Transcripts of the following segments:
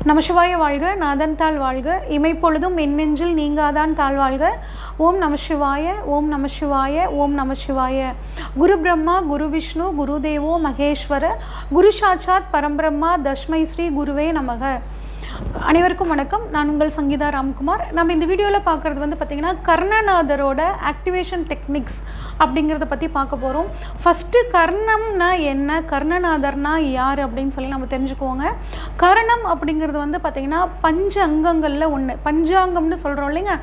நமசிவாய வாழ்க, நாதன் தாழ் வாழ்க, இமைப்பொழுதும் எண்ணெஞ்சில் நீங்காதான் தாழ்வாழ்க. ஓம் நமசிவாய, ஓம் நமசிவாய, ஓம் நமசிவாய. குரு பிரம்மா, குரு விஷ்ணு, குரு தேவோ மகேஸ்வர, குரு சாட்சாத் பரம்பிரம்மா, தஸ்மை ஸ்ரீ குருவே நமக. அனைவருக்கும் வணக்கம். நான் உங்கள் சங்கீதா ராம்குமார். நம்ம இந்த வீடியோவில் பார்க்குறது பார்த்திங்கன்னா கர்ணநாதரோட ஆக்டிவேஷன் டெக்னிக்ஸ் அப்படிங்கிறத பற்றி பார்க்க போகிறோம். ஃபஸ்ட்டு கர்ணம்னா என்ன, கர்ணநாதர்னா யார் அப்படின்னு சொல்லி நம்ம தெரிஞ்சுக்குவோங்க. கர்ணம் அப்படிங்கிறது பார்த்திங்கன்னா பஞ்ச அங்கங்களில் ஒன்று, பஞ்சாங்கம்னு சொல்கிறோம் இல்லைங்க,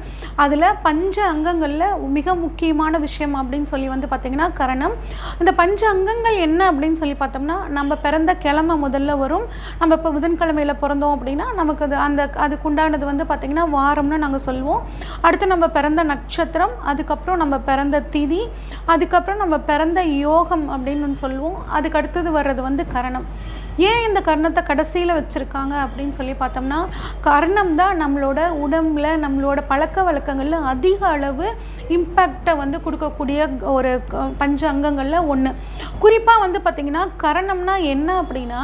அதில் பஞ்ச அங்கங்களில் மிக முக்கியமான விஷயம் அப்படின்னு சொல்லி பார்த்திங்கன்னா கர்ணம். இந்த பஞ்ச அங்கங்கள் என்ன அப்படின்னு சொல்லி பார்த்தோம்னா, நம்ம பிறந்த கிழமை முதல்ல வரும். நம்ம இப்போ புதன்கிழமையில் பிறந்தோம் அப்படின்னா நமக்கு அதுக்குண்டானது பார்த்திங்கன்னா வாரம்னு நாங்கள் சொல்லுவோம். அடுத்து நம்ம பிறந்த நட்சத்திரம், அதுக்கப்புறம் நம்ம பிறந்த திதி, அதுக்கப்புறம் நம்ம பிறந்த யோகம் அப்படின்னு சொல்லுவோம். அதுக்கு அடுத்தது வர்றது கரணம். ஏன் இந்த கர்ணத்தை கடைசியில் வச்சுருக்காங்க அப்படின்னு சொல்லி பார்த்தோம்னா, கர்ணம் தான் நம்மளோட உடம்புல, நம்மளோட பழக்க வழக்கங்களில் அதிக அளவு இம்பேக்டை கொடுக்கக்கூடிய ஒரு பஞ்ச அங்கங்களில் ஒன்று. குறிப்பாக பார்த்திங்கன்னா கர்ணம்னா என்ன அப்படின்னா,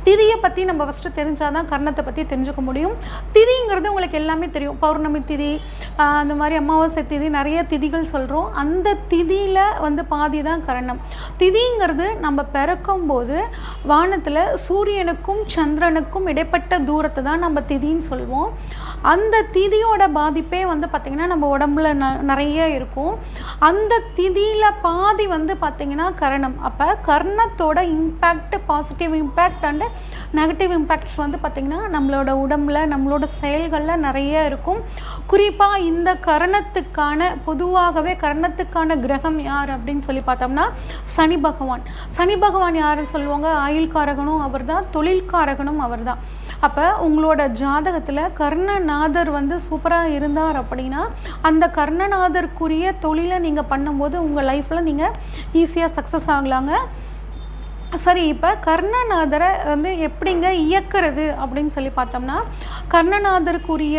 திதியை பற்றி நம்ம ஃபஸ்ட்டு தெரிஞ்சால் தான் கர்ணத்தை பற்றி தெரிஞ்சுக்க முடியும். திதிங்கிறது உங்களுக்கு எல்லாமே தெரியும். பௌர்ணமி திதி, அந்த மாதிரி அமாவாசை திதி, நிறைய திதிகள் சொல்கிறோம். அந்த திதியில் பாதி தான் கர்ணம். திதிங்கிறது நம்ம பிறக்கும்போது வானத்தில் சூரியனுக்கும் சந்திரனுக்கும் இடைப்பட்ட தூரத்தை தான் நம்ம திதின்னு சொல்லுவோம். அந்த திதியோட பாதிப்பே பார்த்திங்கன்னா நம்ம உடம்புல நிறைய இருக்கும். அந்த திதியில் பாதி பார்த்திங்கன்னா கர்ணம். அப்போ கர்ணத்தோட impact, positive impact and negative impacts பார்த்திங்கன்னா நம்மளோட உடம்புல, நம்மளோட செயல்களில் நிறைய இருக்கும். குறிப்பாக இந்த கர்ணத்துக்கான, பொதுவாகவே கர்ணத்துக்கான கிரகம் யார் அப்படின்னு சொல்லி பார்த்தோம்னா சனி பகவான். சனி பகவான் யாருன்னு சொல்லுவாங்க, ஆயுள்காரகனும் அவர் தான், தொழில்காரகனும் அவர் தான். அப்போ உங்களோட ஜாதகத்தில் கர்ணநாதர் சூப்பராக இருந்தார் அப்படின்னா அந்த கர்ணநாதருக்குரிய தொழிலை நீங்கள் பண்ணும்போது உங்கள் லைஃப்பில் நீங்கள் ஈஸியாக சக்ஸஸ் ஆகலாங்க. சரி, இப்போ கர்ணநாதரை எப்படிங்க இயக்கிறது அப்படின்னு சொல்லி பார்த்தோம்னா, கர்ணநாதருக்குரிய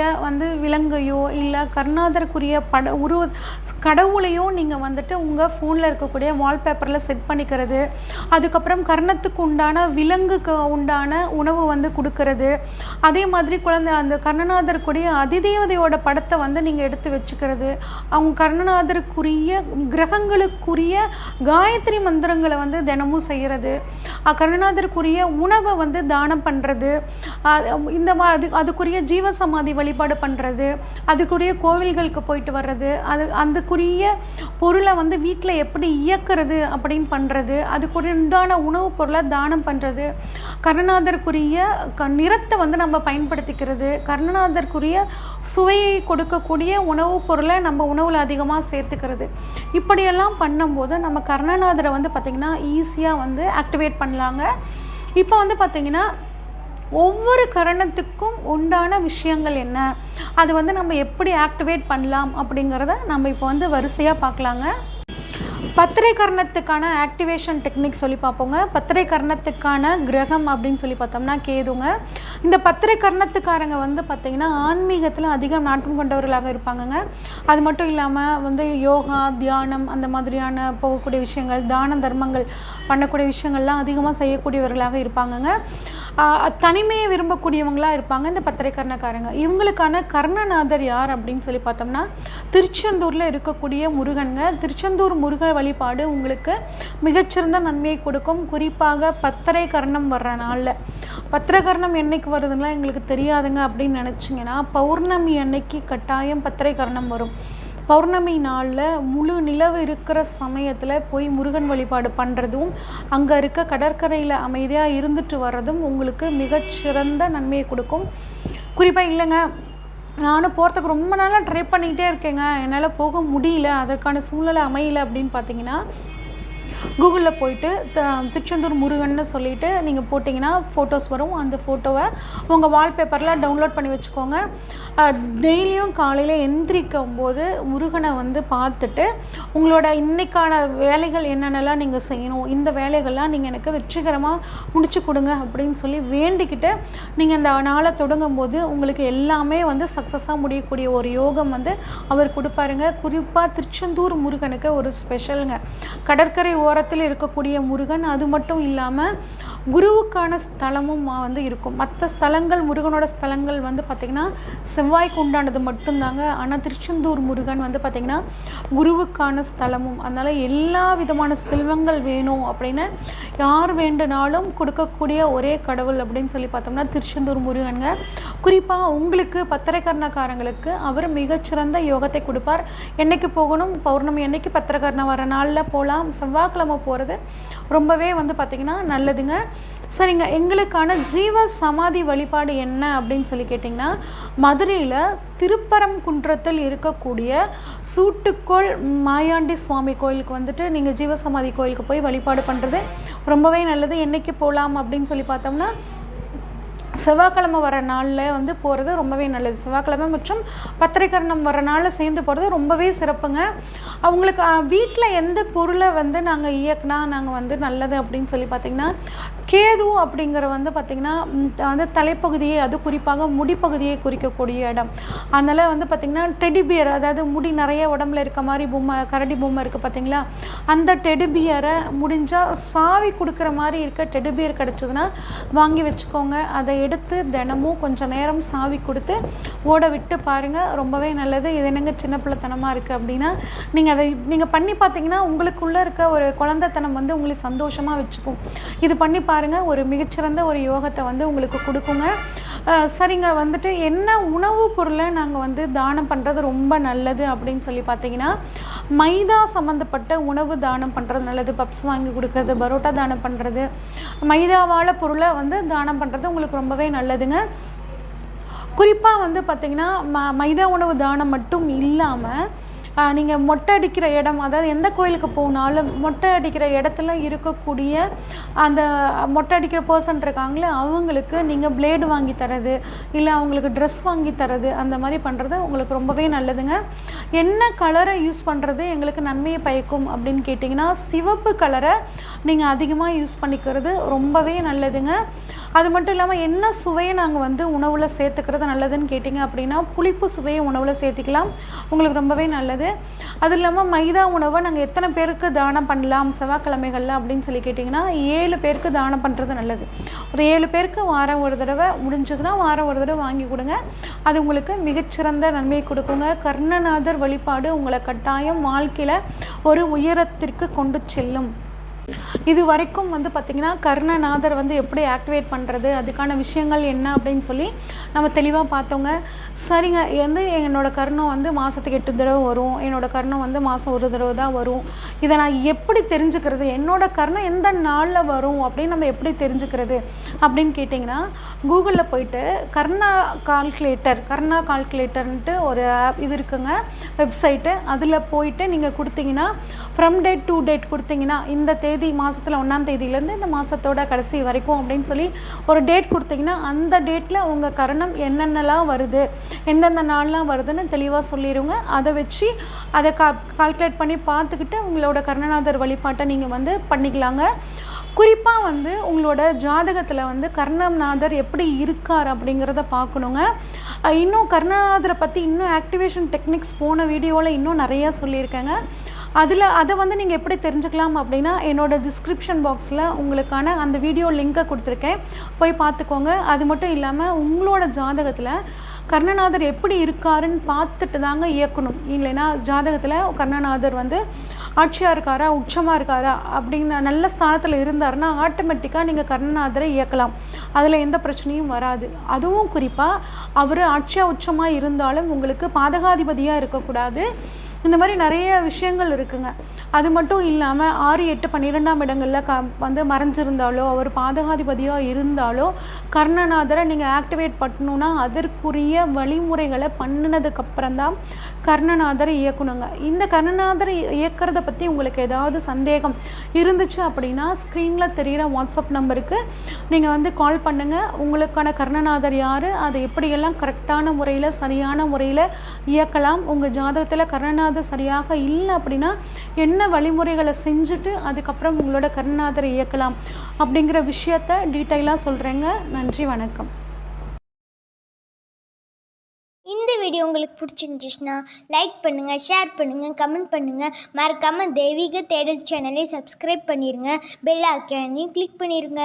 விலங்கையோ இல்லை கர்ணநாதருக்குரிய கடவுளையோ நீங்கள் உங்கள் ஃபோனில் இருக்கக்கூடிய வால்பேப்பரில் செட் பண்ணிக்கிறது. அதுக்கப்புறம் கர்ணத்துக்கு உண்டான விலங்குக்கு உண்டான உணவு கொடுக்கறது. அதே மாதிரி அந்த கர்ணநாதருக்குரிய அதிதேவதையோட படத்தை நீங்கள் எடுத்து வச்சுக்கிறது. அவங்க கர்ணநாதருக்குரிய கிரகங்களுக்குரிய காயத்ரி மந்திரங்களை தினமும் செய்கிறது. கர்ணநாதருக்குரிய உணவை தானம் பண்ணுறது. இந்த அதுக்குரிய ஜீவசமாதி வழிபாடு பண்ணுறது, அதுக்குரிய கோவில்களுக்கு போயிட்டு வர்றது, அதுக்குரிய பொருளை வீட்டில் எப்படி இயக்கிறது அப்படின்னு பண்ணுறது, அதுக்குரிய உண்டான உணவுப் பொருளை தானம் பண்ணுறது, கர்ணநாதருக்குரிய நிறத்தை நம்ம பயன்படுத்திக்கிறது, கர்ணநாதருக்குரிய சுவையை கொடுக்கக்கூடிய உணவுப் பொருளை நம்ம உணவில் அதிகமாக சேர்த்துக்கிறது. இப்படியெல்லாம் பண்ணும்போது நம்ம கர்ணநாதரை பார்த்திங்கன்னா ஈஸியாக ஆக்டிவேட் பண்ணலாங்க. இப்போ பார்த்திங்கன்னா ஒவ்வொரு கரணத்துக்கும் உண்டான விஷயங்கள் என்ன, அது நம்ம எப்படி ஆக்டிவேட் பண்ணலாம் அப்படிங்கிறத நம்ம இப்போ வரிசையாக பார்க்கலாங்க. பத்திரை கர்ணத்துக்கான ஆக்டிவேஷன் டெக்னிக் சொல்லி பார்ப்போங்க. பத்திரை கர்ணத்துக்கான கிரகம் அப்படின்னு சொல்லி பார்த்தோம்னா கேதுங்க. இந்த பத்திரை கர்ணத்துக்காரங்க பார்த்திங்கன்னா ஆன்மீகத்தில் அதிகம் நாட்டம் கொண்டவர்களாக இருப்பாங்கங்க. அது மட்டும் இல்லாமல் யோகா, தியானம், அந்த மாதிரியான போகக்கூடிய விஷயங்கள், தான தர்மங்கள் பண்ணக்கூடிய விஷயங்கள்லாம் அதிகமாக செய்யக்கூடியவர்களாக இருப்பாங்கங்க. தனிமையை விரும்பக்கூடியவங்களாக இருப்பாங்க இந்த பத்திரை கர்ணக்காரங்க. இவங்களுக்கான கர்ணநாதர் யார் அப்படின்னு சொல்லி பார்த்தோம்னா திருச்செந்தூரில் இருக்கக்கூடிய முருகனுங்க. திருச்செந்தூர் முருகன் வழிபாடு உங்களுக்கு மிகச்சிறந்த நன்மையை கொடுக்கும். குறிப்பாக பத்திரை கர்ணம் வர்ற நாளில், பத்திரை கர்ணம் என்னைக்கு வருதுன்னா எங்களுக்கு தெரியாதுங்க அப்படின்னு நினச்சிங்கன்னா, பௌர்ணமி அன்னைக்கு கட்டாயம் பத்திரை கர்ணம் வரும். பௌர்ணமி நாளில் முழு நிலவு இருக்கிற சமயத்தில் போய் முருகன் வழிபாடு பண்ணுறதும், அங்கே இருக்க கடற்கரையில் அமைதியாக இருந்துட்டு வர்றதும் உங்களுக்கு மிகச்சிறந்த நன்மையை கொடுக்கும். குறிப்பாக இல்லைங்க, நானும் போகிறதுக்கு ரொம்ப நாளாக ட்ரை பண்ணிக்கிட்டே இருக்கேங்க, என்னால் போக முடியல, அதற்கான சூழ்நிலை அமையலை அப்படின்னு பார்த்தீங்கன்னா, கூகுளில் போயிட்டு திருச்செந்தூர் முருகன்னு சொல்லிவிட்டு நீங்கள் போட்டிங்கன்னா ஃபோட்டோஸ் வரும். அந்த ஃபோட்டோவை உங்கள் வால்பேப்பரில் டவுன்லோட் பண்ணி வச்சுக்கோங்க. டெய்லியும் காலையில் எந்திரிக்கும் போது முருகனை பார்த்துட்டு உங்களோட இன்றைக்கான வேலைகள் என்னென்னலாம் நீங்கள் செய்யணும், இந்த வேலைகள்லாம் நீங்கள் எனக்கு வெற்றிகரமாக முடிச்சு கொடுங்க அப்படின்னு சொல்லி வேண்டிக்கிட்டு நீங்கள் இந்த நாளை தொடங்கும் போது உங்களுக்கு எல்லாமே சக்ஸஸாக முடியக்கூடிய ஒரு யோகம் அவர் கொடுப்பாருங்க. குறிப்பாக திருச்செந்தூர் முருகனுக்கு ஒரு ஸ்பெஷலுங்க. கடற்கரை ஓரத்தில் இருக்கக்கூடிய முருகன். அது மட்டும் இல்லாமல் குருவுக்கான ஸ்தலமும் வந்து இருக்கும். மற்ற ஸ்தலங்கள் முருகனோட ஸ்தலங்கள் வந்து பார்த்திங்கன்னா செவ்வாய்க்கு உண்டானது மட்டும்தாங்க. ஆனால் திருச்செந்தூர் முருகன் வந்து பார்த்திங்கன்னா குருவுக்கான ஸ்தலமும். அதனால் எல்லா விதமான செல்வங்கள் வேணும் அப்படின்னு யார் வேண்டுனாலும் கொடுக்கக்கூடிய ஒரே கடவுள் அப்படின்னு சொல்லி பார்த்தோம்னா திருச்செந்தூர் முருகனுங்க. குறிப்பாக உங்களுக்கு பத்திரக்கரணக்காரங்களுக்கு அவர் மிகச்சிறந்த யோகத்தை கொடுப்பார். என்றைக்கு போகணும், பௌர்ணமி என்றைக்கு பத்திரக்கரணம் வர நாளில் போகலாம், செவ்வாய்க்கிழமை போகிறது ரொம்பவே வந்து பார்த்திங்கன்னா நல்லதுங்க. சரிங்க, எங்களுக்கான ஜீவ சமாதி வழிபாடு என்ன அப்படின்னு சொல்லி கேட்டிங்கன்னா, மதுரையில் திருப்பரங்குன்றத்தில் இருக்கக்கூடிய சூட்டுக்கோள் மாயாண்டி சுவாமி கோயிலுக்கு வந்துட்டு நீங்கள் ஜீவசமாதி கோயிலுக்கு போய் வழிபாடு பண்ணுறது ரொம்பவே நல்லது. என்றைக்கு போகலாம் அப்படின்னு சொல்லி பார்த்தோம்னா செவ்வாய்க்கிழமை வர நாளில் வந்து போகிறது ரொம்பவே நல்லது. செவ்வாய்க்கிழமை மற்றும் பத்திரிகரணம் வர நாளில் சேர்ந்து போகிறது ரொம்பவே சிறப்புங்க. அவங்களுக்கு வீட்டில் எந்த பொருளை வந்து நாங்கள் இயக்குனா நாங்கள் வந்து நல்லது அப்படின்னு சொல்லி பார்த்திங்கன்னா, கேது அப்படிங்கிற வந்து பார்த்திங்கன்னா வந்து தலைப்பகுதியை, அது குறிப்பாக முடிப்பகுதியை குறிக்கக்கூடிய இடம். அதனால் வந்து பார்த்திங்கன்னா டெடிபியர், அதாவது முடி நிறைய உடம்புல இருக்க மாதிரி பொம்மை, கரடி பொம்மை இருக்குது பார்த்திங்களா, அந்த டெடிபியரை முடிஞ்சால் சாவி கொடுக்குற மாதிரி இருக்க டெடிபியர் கிடச்சிதுன்னா வாங்கி வச்சுக்கோங்க. அதை எடுத்து தினமும் கொஞ்சம் நேரம் சாவி கொடுத்து ஓட விட்டு பாருங்கள், ரொம்பவே நல்லது. இது என்னங்க சின்ன பிள்ளைத்தனமாக இருக்குது அப்படின்னா நீங்கள் பண்ணி பார்த்தீங்கன்னா உங்களுக்குள்ளே இருக்க ஒரு குழந்தைத்தனம் வந்து உங்களை சந்தோஷமாக வச்சுக்கும். இது பண்ணி பாருங்கள், ஒரு மிகச்சிறந்த ஒரு யோகத்தை வந்து உங்களுக்கு கொடுக்குங்க. சரிங்க, வந்துட்டு என்ன உணவுப் பொருளை நாங்கள் வந்து தானம் பண்ணுறது ரொம்ப நல்லது அப்படின்னு சொல்லி பார்த்தீங்கன்னா, மைதா சம்மந்தப்பட்ட உணவு தானம் பண்ணுறது நல்லது. பப்ஸ் வாங்கி கொடுக்கறது, பரோட்டா தானம் பண்ணுறது, மைதாவால் பொருளை வந்து தானம் பண்ணுறது உங்களுக்கு ரொம்பவே நல்லதுங்க. குறிப்பாக வந்து பார்த்திங்கன்னா மைதா உணவு தானம் மட்டும் இல்லாமல் நீங்கள் மொட்டை அடிக்கிற இடம், அதாவது எந்த கோயிலுக்கு போனாலும் மொட்டை அடிக்கிற இடத்துல இருக்கக்கூடிய அந்த மொட்டை அடிக்கிற பர்சன் இருக்காங்களே அவங்களுக்கு நீங்கள் பிளேடு வாங்கி தரது, இல்லை அவங்களுக்கு ட்ரெஸ் வாங்கி தரது, அந்த மாதிரி பண்ணுறது உங்களுக்கு ரொம்பவே நல்லதுங்க. என்ன கலரை யூஸ் பண்ணுறது எங்களுக்கு நன்மையை பயக்கும் அப்படின்னு கேட்டிங்கன்னா, சிவப்பு கலரை நீங்கள் அதிகமாக யூஸ் பண்ணிக்கிறது ரொம்பவே நல்லதுங்க. அது மட்டும் இல்லாமல் என்ன சுவையை நாங்கள் வந்து உணவில் சேர்த்துக்கிறது நல்லதுன்னு கேட்டிங்க அப்படின்னா, புளிப்பு சுவையை உணவில் சேர்த்திக்கலாம், உங்களுக்கு ரொம்பவே நல்லது. அது இல்லாமல் மைதா உணவை நாங்கள் எத்தனை பேருக்கு தானம் பண்ணலாம் செவ்வாய்க்கிழமைகளில் அப்படின்னு சொல்லி கேட்டிங்கன்னா, 7 பேருக்கு தானம் பண்ணுறது நல்லது. ஒரு 7 பேருக்கு வாரம் ஒரு தடவை, முடிஞ்சதுன்னா வாரம் ஒரு தடவை வாங்கி கொடுங்க. அது உங்களுக்கு மிகச்சிறந்த நன்மையை கொடுக்குங்க. கர்ணநாதர் வழிபாடு உங்களை கட்டாயம் வாழ்க்கையில் ஒரு உயரத்திற்கு கொண்டு செல்லும். இது வரைக்கும் வந்து பார்த்திங்கன்னா கர்ணநாதர் வந்து எப்படி ஆக்டிவேட் பண்ணுறது, அதுக்கான விஷயங்கள் என்ன அப்படின்னு சொல்லி நம்ம தெளிவாக பார்த்தோங்க. சரிங்க, வந்து என்னோடய கர்ணம் வந்து மாதத்துக்கு 8 தடவை வரும், என்னோடய கர்ணம் வந்து மாதம் ஒரு தடவை தான் வரும். இதை நான் எப்படி தெரிஞ்சுக்கிறது, என்னோடய கர்ணம் எந்த நாளில் வரும் அப்படின்னு நம்ம எப்படி தெரிஞ்சுக்கிறது அப்படின்னு கேட்டிங்கன்னா, கூகுளில் போயிட்டு கர்ணா கால்குலேட்டர்ன்ட்டு ஒரு இது இருக்குங்க, வெப்சைட்டு. அதில் போயிட்டு நீங்கள் கொடுத்தீங்கன்னா ஃப்ரம் டேட் டு டேட் கொடுத்தீங்கன்னா, இந்த தேதி மாதத்தில் 1ஆம் தேதியிலேருந்து இந்த மாதத்தோட கடைசி வரைக்கும் அப்படின்னு சொல்லி ஒரு டேட் கொடுத்தீங்கன்னா, அந்த டேட்டில் உங்கள் கர்ணம் என்னென்னலாம் வருது, எந்தெந்த நாள்லாம் வருதுன்னு தெளிவாக சொல்லிடுங்க. அதை வச்சு அதை கால்குலேட் பண்ணி பார்த்துக்கிட்டு உங்களோட கர்ணநாதர் வழிபாட்டை நீங்கள் வந்து பண்ணிக்கலாங்க. குறிப்பாக வந்து உங்களோட ஜாதகத்தில் வந்து கர்ணநாதர் எப்படி இருக்கார் அப்படிங்கிறத பார்க்கணுங்க. இன்னும் கர்ணநாதரை பற்றி இன்னும் ஆக்டிவேஷன் டெக்னிக்ஸ் போன வீடியோவில் இன்னும் நிறையா சொல்லியிருக்கேங்க. அதை வந்து நீங்கள் எப்படி தெரிஞ்சுக்கலாம் அப்படின்னா, என்னோடய டிஸ்கிரிப்ஷன் பாக்ஸில் உங்களுக்கான அந்த வீடியோ லிங்க்கை கொடுத்துருக்கேன், போய் பார்த்துக்கோங்க. அது மட்டும் இல்லாமல் உங்களோட ஜாதகத்தில் கர்ணநாதர் எப்படி இருக்காருன்னு பார்த்துட்டு தாங்க இயக்கணும். இல்லைன்னா ஜாதகத்தில் கர்ணநாதர் வந்து ஆட்சியாக இருக்காரா, உச்சமாக இருக்காரா அப்படின்னு நல்ல ஸ்தானத்தில் இருந்தாருன்னா ஆட்டோமேட்டிக்காக நீங்கள் கர்ணநாதரை இயக்கலாம், அதில் எந்த பிரச்சனையும் வராது. அதுவும் குறிப்பாக அவர் ஆட்சியாக உச்சமாக இருந்தாலும் உங்களுக்கு பாதகாதிபதியாக இருக்கக்கூடாது. இந்த மாதிரி நிறைய விஷயங்கள் இருக்குங்க. அது மட்டும் இல்லாமல் 6, 8, 12ஆம் இடங்களில் வந்து மறைஞ்சிருந்தாலோ, அவர் பாதகாதிபதியாக இருந்தாலோ கர்ணநாதரை நீங்கள் ஆக்டிவேட் பண்ணணுன்னா அதற்குரிய வழிமுறைகளை பண்ணினதுக்கப்புறம் தான் கர்ணநாதரை இயக்கணுங்க. இந்த கர்ணநாதரை இயக்கிறத பற்றி உங்களுக்கு ஏதாவது சந்தேகம் இருந்துச்சு அப்படின்னா, ஸ்க்ரீனில் தெரிகிற வாட்ஸ்அப் நம்பருக்கு நீங்கள் வந்து கால் பண்ணுங்கள். உங்களுக்கான கர்ணநாதர் யார், அதை எப்படியெல்லாம் கரெக்டான முறையில் சரியான முறையில் இயக்கலாம், உங்கள் ஜாதகத்தில் கர்ணநாதர் சரியாக இல்லை அப்படின்னா என்ன வழிமுறைகளை செஞ்சுட்டு அதுக்கப்புறம் உங்களோட கர்ணநாதரை இயக்கலாம் அப்படிங்கிற விஷயத்தை டீட்டெயிலாக சொல்கிறேங்க. நன்றி, வணக்கம். இந்த வீடியோ உங்களுக்கு பிடிச்சிருந்துச்சுன்னா லைக் பண்ணுங்கள், ஷேர் பண்ணுங்கள், கமெண்ட் பண்ணுங்கள். மறக்காமல் தெய்வீக தேடல் சேனலை சப்ஸ்கிரைப் பண்ணிடுங்க. பெல் ஐக்கானையும் கிளிக் பண்ணிடுங்க.